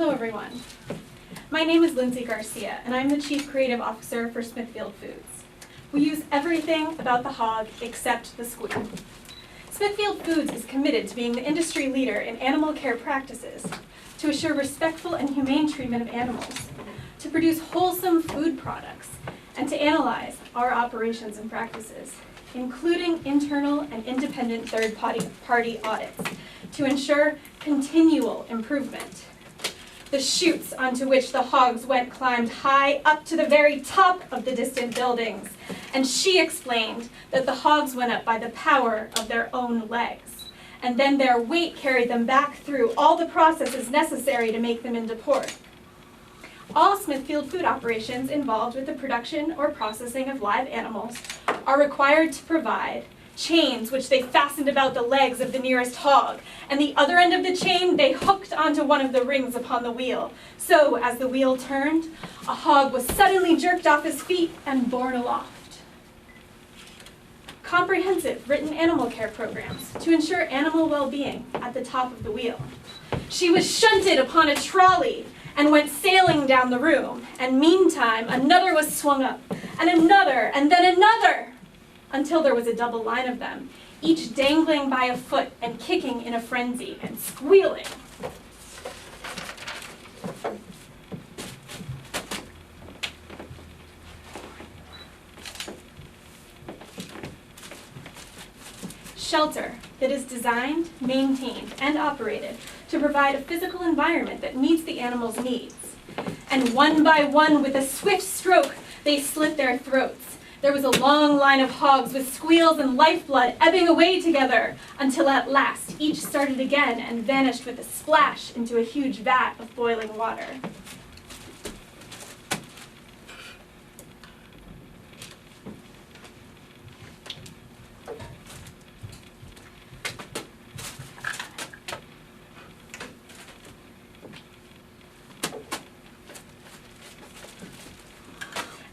Hello, everyone. My name is Lindsay Garcia, and I'm the Chief Creative Officer for Smithfield Foods. We use everything about the hog except the squeal. Smithfield Foods is committed to being the industry leader in animal care practices, to assure respectful and humane treatment of animals, to produce wholesome food products, and to analyze our operations and practices, including internal and independent third-party audits, to ensure continual improvement. The chutes onto which the hogs went climbed high up to the very top of the distant buildings, and she explained that the hogs went up by the power of their own legs, and then their weight carried them back through all the processes necessary to make them into pork. All Smithfield food operations involved with the production or processing of live animals are required to provide chains which they fastened about the legs of the nearest hog, and the other end of the chain they hooked onto one of the rings upon the wheel. So, as the wheel turned, a hog was suddenly jerked off his feet and borne aloft. Comprehensive written animal care programs to ensure animal well-being at the top of the wheel. She was shunted upon a trolley and went sailing down the room, and meantime another was swung up, and another, and then another, until there was a double line of them, each dangling by a foot and kicking in a frenzy and squealing. Shelter that is designed, maintained, and operated to provide a physical environment that meets the animal's needs. And one by one, with a swift stroke, they slit their throats. There was a long line of hogs with squeals and lifeblood ebbing away together, until at last each started again and vanished with a splash into a huge vat of boiling water.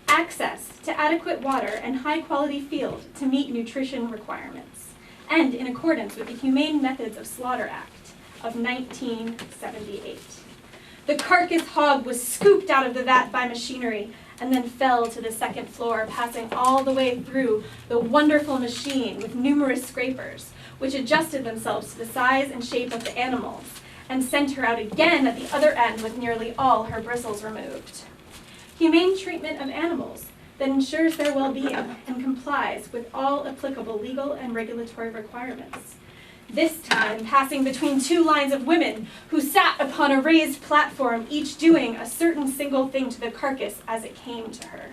Access to adequate water and high-quality field to meet nutrition requirements, and in accordance with the Humane Methods of Slaughter Act of 1978. The carcass hog was scooped out of the vat by machinery and then fell to the second floor, passing all the way through the wonderful machine with numerous scrapers, which adjusted themselves to the size and shape of the animals, and sent her out again at the other end with nearly all her bristles removed. Humane treatment of animals that ensures their well-being and complies with all applicable legal and regulatory requirements. This time passing between two lines of women who sat upon a raised platform, each doing a certain single thing to the carcass as it came to her.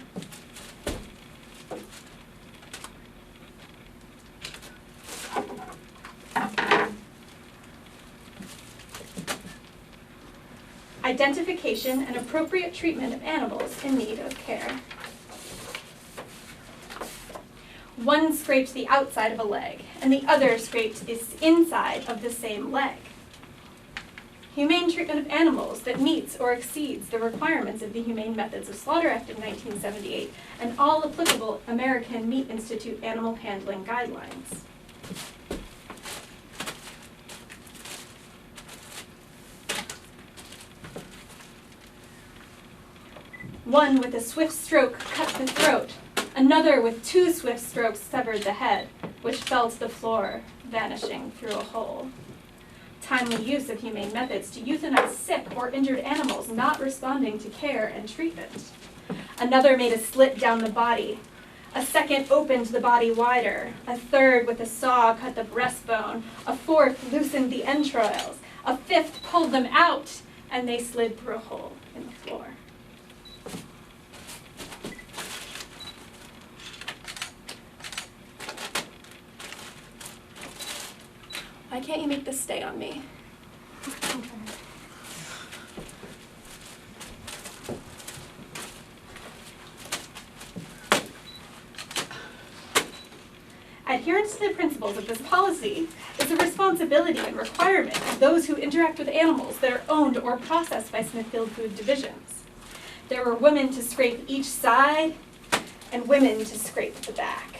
Identification and appropriate treatment of animals in need of care. One scraped the outside of a leg, and the other scraped the inside of the same leg. Humane treatment of animals that meets or exceeds the requirements of the Humane Methods of Slaughter Act of 1978 and all applicable American Meat Institute animal handling guidelines. One with a swift stroke cut the throat. Another with two swift strokes severed the head, which fell to the floor, vanishing through a hole. Timely use of humane methods to euthanize sick or injured animals not responding to care and treatment. Another made a slit down the body. A second opened the body wider. A third with a saw cut the breastbone. A fourth loosened the entrails. A fifth pulled them out, and they slid through a hole in the floor. Why can't you make this stay on me? Adherence to the principles of this policy is a responsibility and requirement of those who interact with animals that are owned or processed by Smithfield Food Divisions. There were women to scrape each side and women to scrape the back.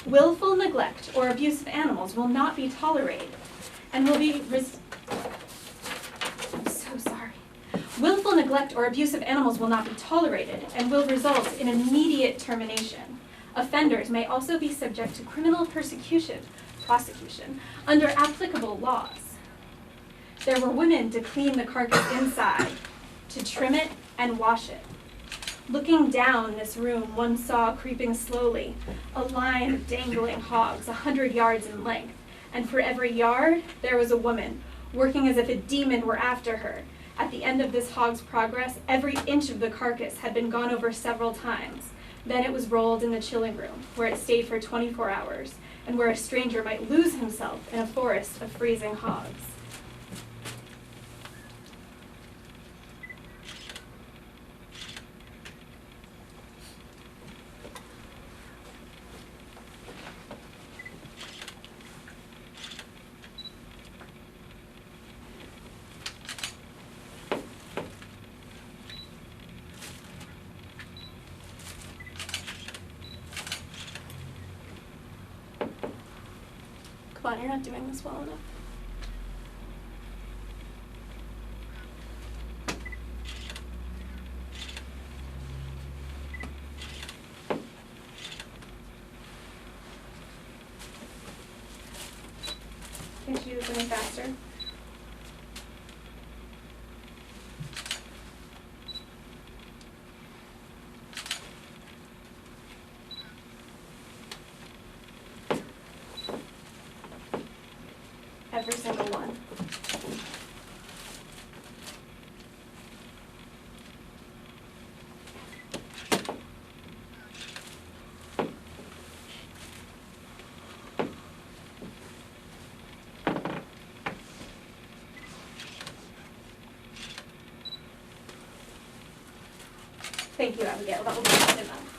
Willful neglect or abuse of animals will not be tolerated and will be I'm so sorry. Willful neglect or abuse of animals will not be tolerated and will result in immediate termination. Offenders may also be subject to criminal prosecution under applicable laws. There were women to clean the carcass inside, to trim it and wash it. Looking down this room, one saw creeping slowly a line of dangling hogs 100 yards in length, and for every yard there was a woman, working as if a demon were after her. At the end of this hog's progress, every inch of the carcass had been gone over several times. Then it was rolled in the chilling room, where it stayed for 24 hours, and where a stranger might lose himself in a forest of freezing hogs. Come on, you're not doing this well enough. Can't you do this any faster? Every single one. Thank you, Abigail. That will be enough.